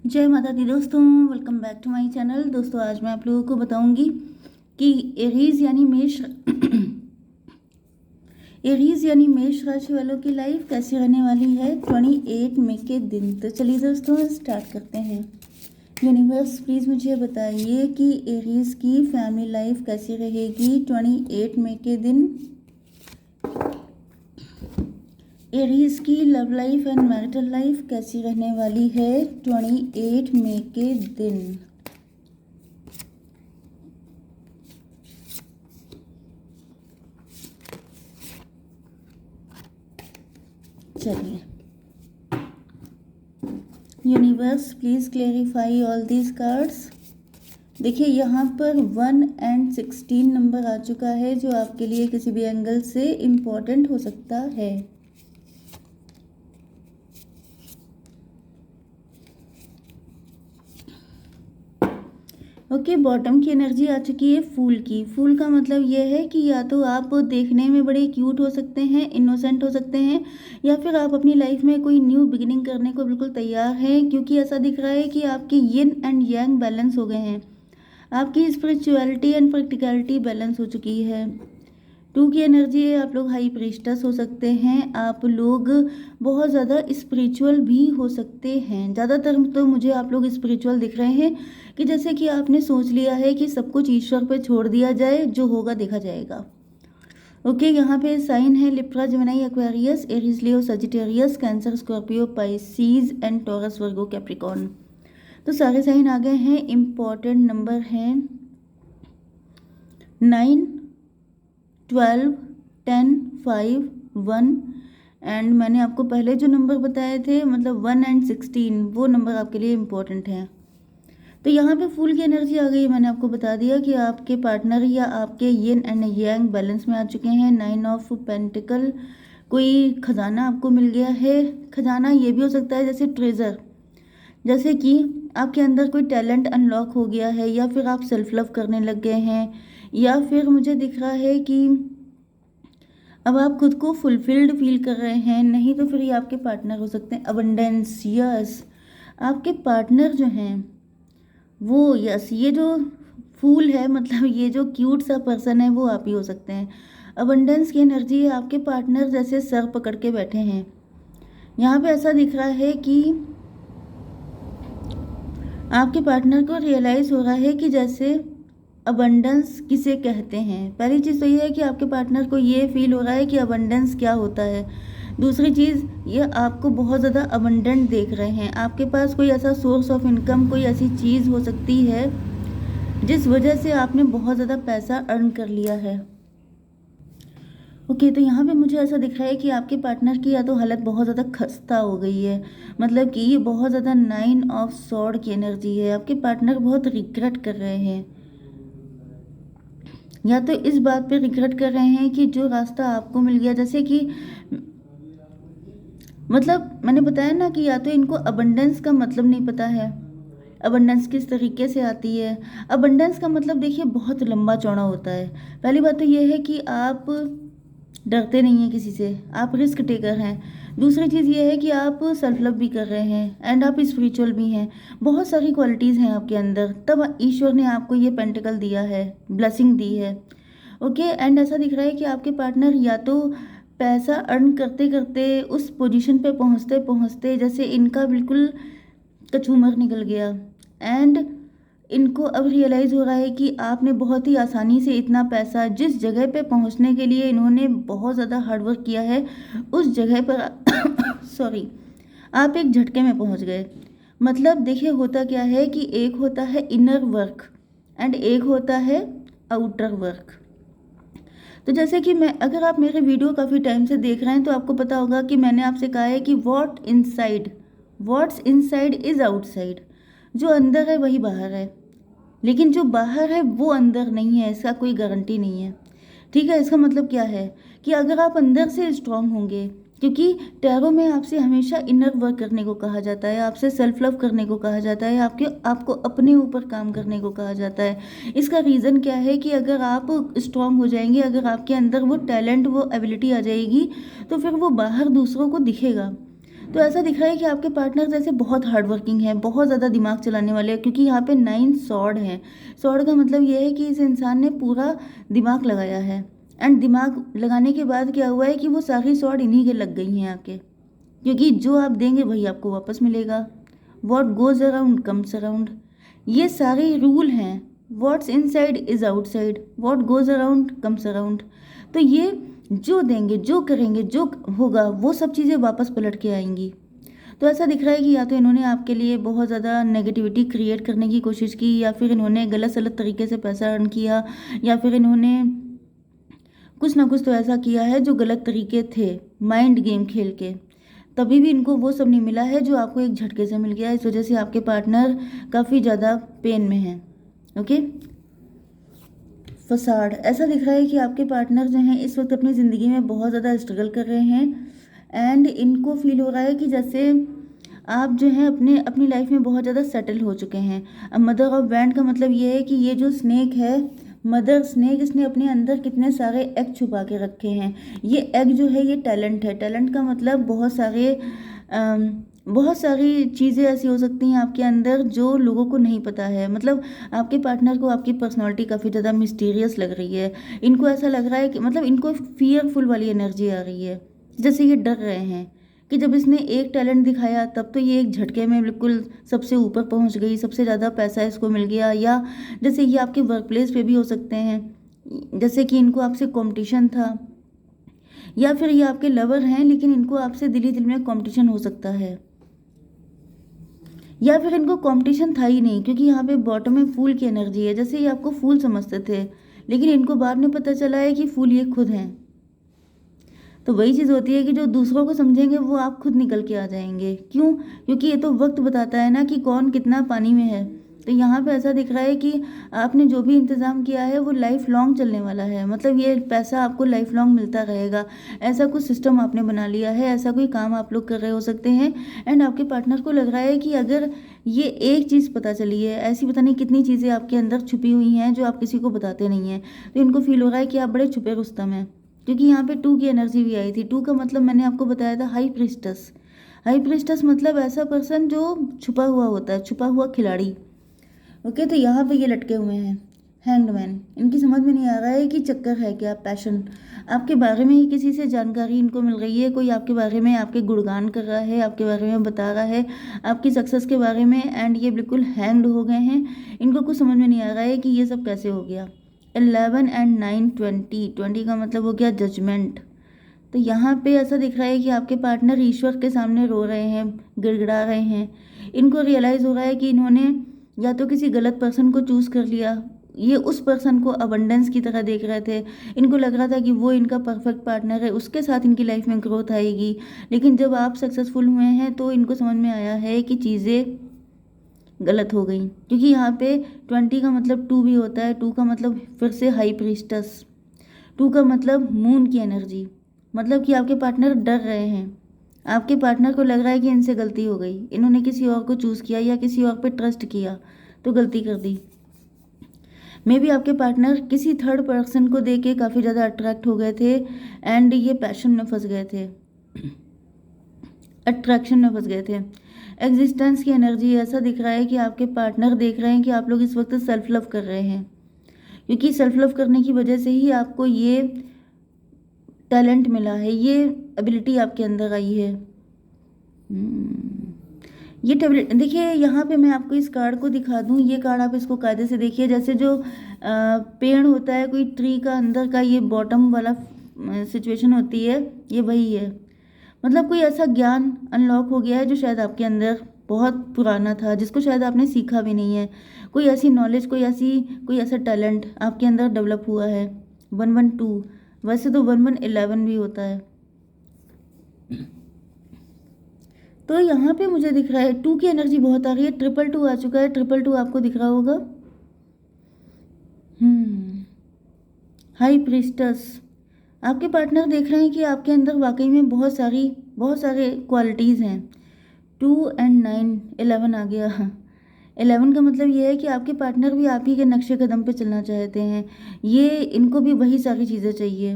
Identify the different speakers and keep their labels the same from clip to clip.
Speaker 1: जय माता दी दोस्तों, welcome back to my channel. दोस्तों आज मैं आप लोगों को बताऊंगी कि एरीज यानी मेष राशि वालों की लाइफ कैसी रहने वाली है 28 मई के दिन। तो चलिए दोस्तों स्टार्ट करते हैं। यूनिवर्स प्लीज़ मुझे बताइए कि एरीज की फैमिली लाइफ कैसी रहेगी 28 मई के दिन। एरीज की love life and marital life कैसी रहने वाली है 28 मई के दिन। चलिए universe please clarify all these cards. देखिए यहाँ पर 1 and 16 नंबर आ चुका है जो आपके लिए किसी भी एंगल से इम्पोर्टेंट हो सकता है। ओके, बॉटम की एनर्जी आ चुकी है फूल की। फूल का मतलब ये है कि या तो आप देखने में बड़े क्यूट हो सकते हैं, इनोसेंट हो सकते हैं, या फिर आप अपनी लाइफ में कोई न्यू बिगिनिंग करने को बिल्कुल तैयार हैं, क्योंकि ऐसा दिख रहा है कि आपके यिन एंड यांग बैलेंस हो गए हैं। आपकी स्पिरिचुअलिटी एंड प्रैक्टिकलिटी बैलेंस हो चुकी है। 2 की एनर्जी है, आप लोग हाई प्रीस्टस हो सकते हैं, आप लोग बहुत ज़्यादा स्पिरिचुअल भी हो सकते हैं। ज़्यादातर तो मुझे आप लोग स्पिरिचुअल दिख रहे हैं कि जैसे कि आपने सोच लिया है कि सब कुछ ईश्वर पे छोड़ दिया जाए, जो होगा देखा जाएगा। ओके, यहाँ पे साइन है Libra, Gemini, Aquarius, Aries, Leo, Sagittarius, cancer, Scorpio, Pisces and taurus, Virgo, Capricorn. तो सारे साइन आ गए हैं। इम्पॉर्टेंट नंबर हैं 9, 12, 10, 5, 1 एंड मैंने आपको पहले जो नंबर बताए थे मतलब 1 and 16, वो नंबर आपके लिए इम्पोर्टेंट हैं। तो यहाँ पे फूल की एनर्जी आ गई। मैंने आपको बता दिया कि आपके पार्टनर या आपके यिन एंड यांग बैलेंस में आ चुके हैं। 9 ऑफ पेंटिकल, कोई खजाना आपको मिल गया है। खजाना ये भी हो सकता है जैसे ट्रेजर, जैसे कि आपके अंदर कोई टैलेंट अनलॉक हो गया है, या फिर आप सेल्फ लव करने लग गए हैं, या फिर मुझे दिख रहा है कि अब आप खुद को फुलफिल्ड फील कर रहे हैं। नहीं तो फिर ये आपके पार्टनर हो सकते हैं। अबंडेंस, यस, आपके पार्टनर जो हैं वो, यस, ये जो फूल है मतलब ये जो क्यूट सा पर्सन है वो आप ही हो सकते हैं। अबंडेंस की एनर्जी है, आपके पार्टनर जैसे सर पकड़ के बैठे हैं। यहाँ पे ऐसा दिख रहा है कि आपके पार्टनर को रियलाइज़ हो रहा है कि जैसे अबंडेंस किसे कहते हैं। पहली चीज़ तो ये है कि आपके पार्टनर को ये फील हो रहा है कि अबंडेंस क्या होता है। दूसरी चीज़, ये आपको बहुत ज़्यादा अबंडेंट देख रहे हैं। आपके पास कोई ऐसा सोर्स ऑफ इनकम, कोई ऐसी चीज़ हो सकती है जिस वजह से आपने बहुत ज़्यादा पैसा अर्न कर लिया है। ओके, तो यहाँ पे मुझे ऐसा दिख रहा है कि आपके पार्टनर की या तो हालत बहुत ज़्यादा खस्ता हो गई है, मतलब कि ये बहुत ज़्यादा 9 ऑफ सॉर्ड की एनर्जी है। आपके पार्टनर बहुत रिग्रेट कर रहे हैं, या तो इस बात पे रिग्रेट कर रहे हैं कि जो रास्ता आपको मिल गया, जैसे कि मतलब मैंने बताया ना कि या तो इनको अबंडेंस का मतलब नहीं पता है, अबंडेंस किस तरीके से आती है। अबंडेंस का मतलब देखिए बहुत लंबा चौड़ा होता है। पहली बात तो ये है कि आप डरते नहीं हैं किसी से, आप रिस्क टेकर हैं। दूसरी चीज़ ये है कि आप सेल्फ लव भी कर रहे हैं एंड आप स्पिरिचुअल भी हैं। बहुत सारी क्वालिटीज़ हैं आपके अंदर, तब ईश्वर ने आपको ये पेंटिकल दिया है, ब्लेसिंग दी है। ओके, एंड ऐसा दिख रहा है कि आपके पार्टनर या तो पैसा अर्न करते करते उस पोजीशन पे पहुंचते पहुंचते जैसे इनका बिल्कुल कचूमर निकल गया, एंड इनको अब रियलाइज़ हो रहा है कि आपने बहुत ही आसानी से इतना पैसा, जिस जगह पे पहुंचने के लिए इन्होंने बहुत ज़्यादा हार्डवर्क किया है, उस जगह पर सॉरी, आप एक झटके में पहुंच गए। मतलब देखिए होता क्या है कि एक होता है इनर वर्क एंड एक होता है आउटर वर्क। तो जैसे कि मैं, अगर आप मेरे वीडियो काफ़ी टाइम से देख रहे हैं तो आपको पता होगा कि मैंने आपसे कहा है कि व्हाट्स इनसाइड इज़ आउटसाइड। जो अंदर है वही बाहर है, लेकिन जो बाहर है वो अंदर नहीं है, इसका कोई गारंटी नहीं है। ठीक है, इसका मतलब क्या है कि अगर आप अंदर से स्ट्रांग होंगे, क्योंकि टैरो में आपसे हमेशा इनर वर्क करने को कहा जाता है, आपसे सेल्फ लव करने को कहा जाता है, आपको अपने ऊपर काम करने को कहा जाता है। इसका रीज़न क्या है कि अगर आप स्ट्रांग हो जाएंगे, अगर आपके अंदर वो टैलेंट, वो एबिलिटी आ जाएगी, तो फिर वो बाहर दूसरों को दिखेगा। तो ऐसा दिख रहा है कि आपके पार्टनर जैसे बहुत हार्ड वर्किंग है, बहुत ज़्यादा दिमाग चलाने वाले हैं, क्योंकि यहाँ पे 9 सॉर्ड है। सॉर्ड का मतलब ये है कि इस इंसान ने पूरा दिमाग लगाया है, एंड दिमाग लगाने के बाद क्या हुआ है कि वो सारी सॉर्ड इन्हीं के लग गई हैं आके, क्योंकि जो आप देंगे वही आपको वापस मिलेगा। What goes around comes around, ये सारे रूल हैं। What's inside is outside, what goes around comes around. तो ये जो देंगे, जो करेंगे, जो होगा, वो सब चीज़ें वापस पलट के आएंगी। तो ऐसा दिख रहा है कि या तो इन्होंने आपके लिए बहुत ज़्यादा नेगेटिविटी क्रिएट करने की कोशिश की, या फिर इन्होंने गलत सलत तरीके से पैसा अर्न किया, या फिर इन्होंने कुछ ना कुछ तो ऐसा किया है जो गलत तरीके थे, माइंड गेम खेल के। तभी भी इनको वो सब नहीं मिला है जो आपको एक झटके से मिल गया। इस वजह से आपके पार्टनर काफ़ी ज़्यादा पेन में हैं। ओके, फसाड, ऐसा दिख रहा है कि आपके पार्टनर जो हैं इस वक्त अपनी ज़िंदगी में बहुत ज़्यादा स्ट्रगल कर रहे हैं, एंड इनको फील हो रहा है कि जैसे आप जो हैं अपनी लाइफ में बहुत ज़्यादा सेटल हो चुके हैं। अब मदर ऑफ वैंड का मतलब ये है कि ये जो स्नेक है, मदर स्नेक, इसने अपने अंदर कितने सारे एग छुपा के रखे हैं। ये एग जो है ये टैलेंट है। टैलेंट का मतलब बहुत सारी चीज़ें ऐसी हो सकती हैं आपके अंदर जो लोगों को नहीं पता है। मतलब आपके पार्टनर को आपकी पर्सनालिटी काफ़ी ज़्यादा मिस्टीरियस लग रही है। इनको ऐसा लग रहा है कि मतलब इनको फियरफुल वाली एनर्जी आ रही है, जैसे ये डर रहे हैं कि जब इसने एक टैलेंट दिखाया तब तो ये एक झटके में बिल्कुल सबसे ऊपर पहुंच गई, सबसे ज़्यादा पैसा इसको मिल गया। या जैसे ये आपके वर्क प्लेस पे भी हो सकते हैं, जैसे कि इनको आपसे कंपटीशन था, या फिर ये आपके लवर हैं लेकिन इनको आपसे दिली दिल में कंपटीशन हो सकता है, या फिर इनको कंपटीशन था ही नहीं, क्योंकि यहाँ पे बॉटम में फूल की एनर्जी है। जैसे ये आपको फूल समझते थे, लेकिन इनको बाद में पता चला है कि फूल ये खुद हैं। तो वही चीज़ होती है कि जो दूसरों को समझेंगे वो आप खुद निकल के आ जाएंगे। क्यों? क्योंकि ये तो वक्त बताता है ना कि कौन कितना पानी में है। तो यहाँ पे ऐसा दिख रहा है कि आपने जो भी इंतज़ाम किया है वो लाइफ लॉन्ग चलने वाला है। मतलब ये पैसा आपको लाइफ लॉन्ग मिलता रहेगा, ऐसा कुछ सिस्टम आपने बना लिया है, ऐसा कोई काम आप लोग कर रहे हो सकते हैं। एंड आपके पार्टनर को लग रहा है कि अगर ये एक चीज़ पता चली है, ऐसी पता नहीं कितनी चीज़ें आपके अंदर छुपी हुई हैं जो आप किसी को बताते नहीं हैं, तो इनको फील हो रहा है कि आप बड़े छुपे रुस्तम हैं। क्योंकि यहाँ पे 2 की एनर्जी भी आई थी। 2 का मतलब मैंने आपको बताया था हाई प्रिस्टस। हाई प्रिस्टस मतलब ऐसा पर्सन जो छुपा हुआ होता है, छुपा हुआ खिलाड़ी। ओके, तो यहाँ पे ये लटके हुए हैं हैंग्ड मैन। इनकी समझ में नहीं आ रहा है कि चक्कर है क्या, पैशन। आपके बारे में ही किसी से जानकारी इनको मिल रही है, कोई आपके बारे में आपके गुणगान कर रहा है, आपके बारे में बता रहा है, आपकी सक्सेस के बारे में, एंड ये बिल्कुल हैंग्ड हो गए हैं। इनको कुछ समझ में नहीं आ रहा है कि ये सब कैसे हो गया। 11 एंड 9 20, 20 का मतलब हो गया जजमेंट। तो यहाँ पे ऐसा दिख रहा है कि आपके पार्टनर ईश्वर के सामने रो रहे हैं, गिड़गिड़ा रहे हैं। इनको रियलाइज़ हो रहा है कि इन्होंने या तो किसी गलत पर्सन को चूज़ कर लिया, ये उस पर्सन को अबंडेंस की तरह देख रहे थे। इनको लग रहा था कि वो इनका परफेक्ट पार्टनर है, उसके साथ इनकी लाइफ में ग्रोथ आएगी। लेकिन जब आप सक्सेसफुल हुए हैं तो इनको समझ में आया है कि चीज़ें गलत हो गई। क्योंकि यहाँ पे 20 का मतलब 2 भी होता है। 2 का मतलब फिर से हाई प्रीस्टस। 2 का मतलब मून की एनर्जी। मतलब कि आपके पार्टनर डर रहे हैं, आपके पार्टनर को लग रहा है कि इनसे गलती हो गई, इन्होंने किसी और को चूज़ किया या किसी और पे ट्रस्ट किया तो गलती कर दी। मे बी आपके पार्टनर किसी थर्ड पर्सन को देख के काफ़ी ज़्यादा अट्रैक्ट हो गए थे, एंड ये पैशन में फंस गए थे, अट्रैक्शन में फंस गए थे। एग्जिस्टेंस की एनर्जी ऐसा दिख रहा है कि आपके पार्टनर देख रहे हैं कि आप लोग इस वक्त सेल्फ लव कर रहे हैं, क्योंकि सेल्फ लव करने की वजह से ही आपको ये टैलेंट मिला है, ये एबिलिटी आपके अंदर आई है। ये टैबलेट देखिए, यहाँ पे मैं आपको इस कार्ड को दिखा दूँ। ये कार्ड आप इसको कायदे से देखिए। जैसे जो पेड़ होता है, कोई ट्री का अंदर का ये बॉटम वाला सिचुएशन होती है, ये वही है। मतलब कोई ऐसा ज्ञान अनलॉक हो गया है जो शायद आपके अंदर बहुत पुराना था, जिसको शायद आपने सीखा भी नहीं है। कोई ऐसी नॉलेज, कोई ऐसा टैलेंट आपके अंदर डेवलप हुआ है। 112, वैसे तो 1111 भी होता है। तो यहाँ पे मुझे दिख रहा है 2 की एनर्जी बहुत आ रही है। 222 आ चुका है। 222 आपको दिख रहा होगा। हाई प्रीस्टस, आपके पार्टनर देख रहे हैं कि आपके अंदर वाकई में बहुत सारे क्वालिटीज़ हैं। 2 एंड 9, 11 आ गया। 11 का मतलब ये है कि आपके पार्टनर भी आप ही के नक्शे कदम पे चलना चाहते हैं। ये इनको भी वही सारी चीज़ें चाहिए।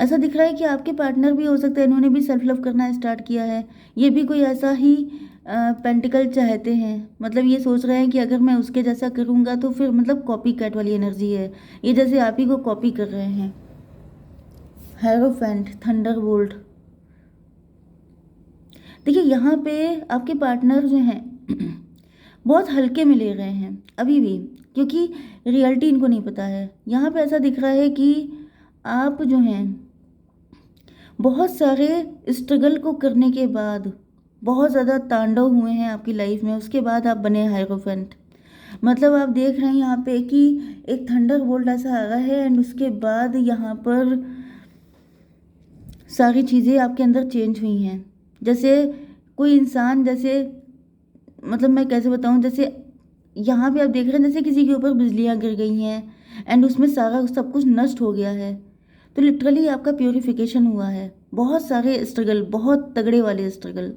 Speaker 1: ऐसा दिख रहा है कि आपके पार्टनर भी हो सकता है इन्होंने भी सेल्फ लव करना स्टार्ट किया है। ये भी कोई ऐसा ही पेंटिकल चाहते हैं, मतलब ये सोच रहे हैं कि अगर मैं उसके जैसा करूँगा तो फिर मतलब कॉपी कैट वाली एनर्जी है, ये जैसे आप ही को कॉपी कर रहे हैं। Hierophant, Thunderbolt. देखिए यहाँ पे आपके पार्टनर जो हैं बहुत हल्के में ले रहे हैं अभी भी, क्योंकि रियलिटी इनको नहीं पता है। यहाँ पे ऐसा दिख रहा है कि आप जो हैं बहुत सारे स्ट्रगल को करने के बाद बहुत ज़्यादा तांडव हुए हैं आपकी लाइफ में, उसके बाद आप बने हायरोफेंट। मतलब आप देख रहे हैं यहाँ पे कि एक थंडर बोल्ट ऐसा आ रहा है एंड उसके बाद यहाँ पर सारी चीज़ें आपके अंदर चेंज हुई हैं। जैसे कोई इंसान, जैसे मतलब मैं कैसे बताऊँ, जैसे यहाँ पे आप देख रहे हैं जैसे किसी के ऊपर बिजलियाँ गिर गई हैं एंड उसमें सारा सब कुछ नष्ट हो गया है। तो लिटरली आपका प्योरिफिकेशन हुआ है। बहुत सारे स्ट्रगल, बहुत तगड़े वाले स्ट्रगल,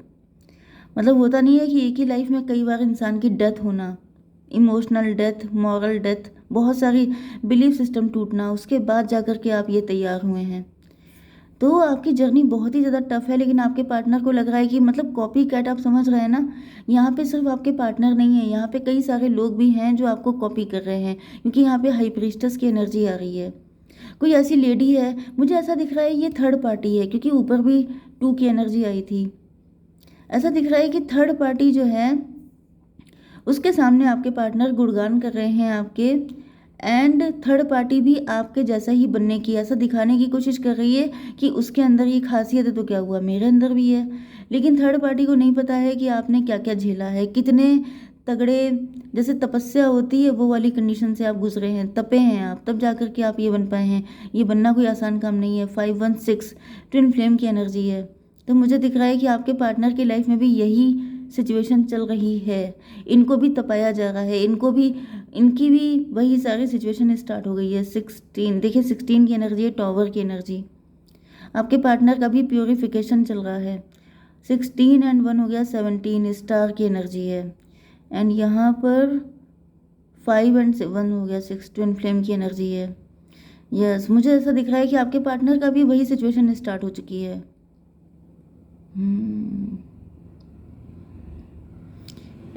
Speaker 1: मतलब होता नहीं है कि एक ही लाइफ में कई बार इंसान की डेथ होना, इमोशनल डेथ, मॉरल डेथ, बहुत सारी बिलीफ सिस्टम टूटना, उसके बाद जाकर के आप ये तैयार हुए हैं। तो आपकी जर्नी बहुत ही ज़्यादा टफ है, लेकिन आपके पार्टनर को लग रहा है कि मतलब कॉपी कैट, आप समझ रहे हैं ना। यहाँ पे सिर्फ आपके पार्टनर नहीं है, यहाँ पे कई सारे लोग भी हैं जो आपको कॉपी कर रहे हैं, क्योंकि यहाँ पे हाई प्रीस्टेस की एनर्जी आ रही है। कोई ऐसी लेडी है, मुझे ऐसा दिख रहा है ये थर्ड पार्टी है, क्योंकि ऊपर भी 2 की एनर्जी आई थी। ऐसा दिख रहा है कि थर्ड पार्टी जो है उसके सामने आपके पार्टनर गुणगान कर रहे हैं आपके, एंड थर्ड पार्टी भी आपके जैसा ही बनने की, ऐसा दिखाने की कोशिश कर रही है कि उसके अंदर ये खासियत है तो क्या हुआ, मेरे अंदर भी है। लेकिन थर्ड पार्टी को नहीं पता है कि आपने क्या क्या झेला है, कितने तगड़े, जैसे तपस्या होती है वो वाली कंडीशन से आप गुजरे हैं, तपे हैं आप, तब जाकर के आप ये बन पाए हैं। ये बनना कोई आसान काम नहीं है। 516 ट्विन फ्लेम की एनर्जी है। तो मुझे दिख रहा है कि आपके पार्टनर की लाइफ में भी यही सिचुएशन चल रही है। इनको भी तपाया जा रहा है, इनको भी, इनकी भी वही सारी सिचुएशन स्टार्ट हो गई है। 16 देखिए, 16 की एनर्जी है, टॉवर की एनर्जी। आपके पार्टनर का भी प्योरिफिकेशन चल रहा है। 16 एंड 1 हो गया 17, स्टार की एनर्जी है। एंड यहाँ पर 5 एंड 1 हो गया 6, ट्विन फ्लेम की एनर्जी है। यस, मुझे ऐसा दिख रहा है कि आपके पार्टनर का भी वही सिचुएशन स्टार्ट हो चुकी है।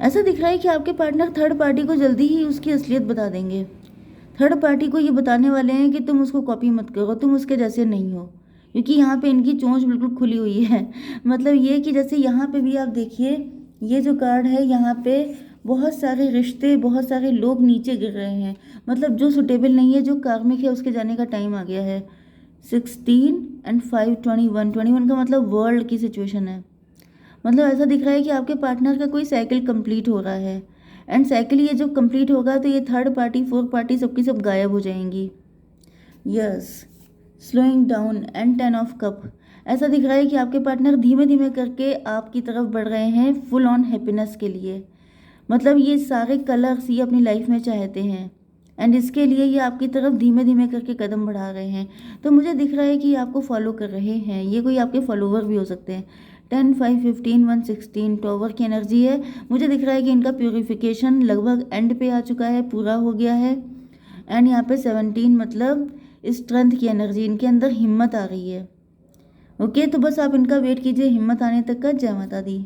Speaker 1: ऐसा दिख रहा है कि आपके पार्टनर थर्ड पार्टी को जल्दी ही उसकी असलियत बता देंगे। थर्ड पार्टी को ये बताने वाले हैं कि तुम उसको कॉपी मत करो, तुम उसके जैसे नहीं हो, क्योंकि यहाँ पे इनकी चोंच बिल्कुल खुली हुई है। मतलब ये कि जैसे यहाँ पे भी आप देखिए, ये जो कार्ड है यहाँ पे बहुत सारे रिश्ते, बहुत सारे लोग नीचे गिर रहे हैं। मतलब जो सुटेबल नहीं है, जो कार्मिक है, उसके जाने का टाइम आ गया है। 16 एंड 5 21 का मतलब वर्ल्ड की सिचुएशन है। मतलब ऐसा दिख रहा है कि आपके पार्टनर का कोई साइकिल कंप्लीट हो रहा है, एंड साइकिल ये जब कंप्लीट होगा तो ये थर्ड पार्टी, फोर्थ पार्टी सबकी सब गायब हो जाएंगी। Yes, slowing down and 10 of cup. ऐसा दिख रहा है कि आपके पार्टनर धीमे धीमे करके आपकी तरफ बढ़ रहे हैं फुल ऑन हैप्पीनेस के लिए। मतलब ये सारे कलर्स ये अपनी लाइफ में चाहते हैं, एंड इसके लिए ये आपकी तरफ धीमे धीमे करके कदम बढ़ा रहे हैं। तो मुझे दिख रहा है कि ये आपको फॉलो कर रहे हैं, ये कोई आपके फॉलोवर भी हो सकते हैं। 10 5 15 116 टॉवर की एनर्जी है। मुझे दिख रहा है कि इनका प्योरिफिकेशन लगभग एंड पे आ चुका है, पूरा हो गया है। एंड यहाँ पे 17 मतलब स्ट्रेंथ की एनर्जी, इनके अंदर हिम्मत आ रही है। ओके, तो बस आप इनका वेट कीजिए हिम्मत आने तक का। जय माता दी।